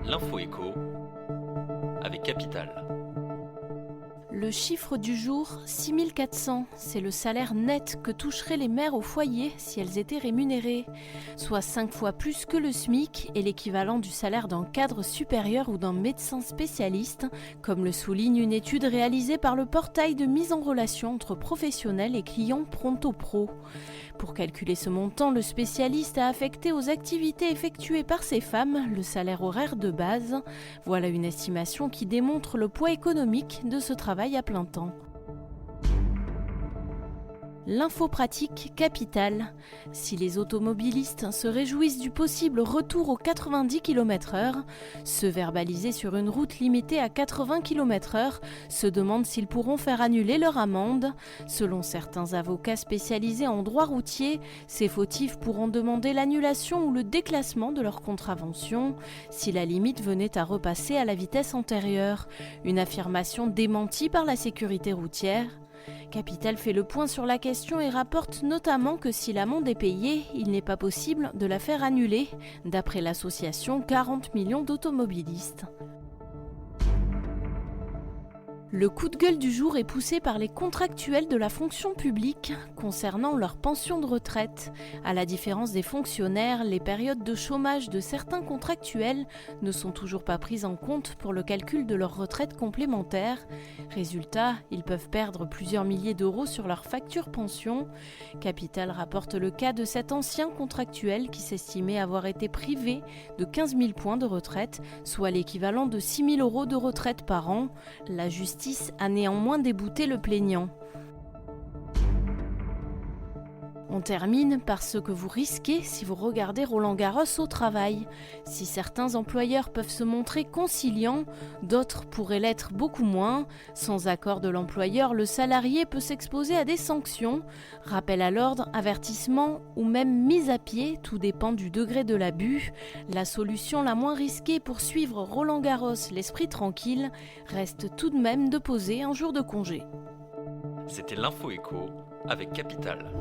L'info écho avec Capital. Le chiffre du jour, 6 400, c'est le salaire net que toucheraient les mères au foyer si elles étaient rémunérées, soit 5 fois plus que le SMIC et l'équivalent du salaire d'un cadre supérieur ou d'un médecin spécialiste, comme le souligne une étude réalisée par le portail de mise en relation entre professionnels et clients Pronto Pro. Pour calculer ce montant, le spécialiste a affecté aux activités effectuées par ces femmes le salaire horaire de base. Voilà une estimation qui démontre le poids économique de ce travail à plein temps. L'info pratique Capital. Si les automobilistes se réjouissent du possible retour aux 90 km/h, ceux verbalisés sur une route limitée à 80 km/h se demandent s'ils pourront faire annuler leur amende. Selon certains avocats spécialisés en droit routier, ces fautifs pourront demander l'annulation ou le déclassement de leur contravention si la limite venait à repasser à la vitesse antérieure. Une affirmation démentie par la sécurité routière. Capital fait le point sur la question et rapporte notamment que si l'amende est payée, il n'est pas possible de la faire annuler, d'après l'association 40 millions d'automobilistes. Le coup de gueule du jour est poussé par les contractuels de la fonction publique concernant leur pension de retraite. À la différence des fonctionnaires, les périodes de chômage de certains contractuels ne sont toujours pas prises en compte pour le calcul de leur retraite complémentaire. Résultat, ils peuvent perdre plusieurs milliers d'euros sur leur facture pension. Capital rapporte le cas de cet ancien contractuel qui s'estimait avoir été privé de 15 000 points de retraite, soit l'équivalent de 6 000 euros de retraite par an. La justice a néanmoins débouté le plaignant. On termine par ce que vous risquez si vous regardez Roland-Garros au travail. Si certains employeurs peuvent se montrer conciliants, d'autres pourraient l'être beaucoup moins. Sans accord de l'employeur, le salarié peut s'exposer à des sanctions, rappel à l'ordre, avertissement ou même mise à pied, tout dépend du degré de l'abus. La solution la moins risquée pour suivre Roland-Garros l'esprit tranquille reste tout de même de poser un jour de congé. C'était l'info écho avec Capital.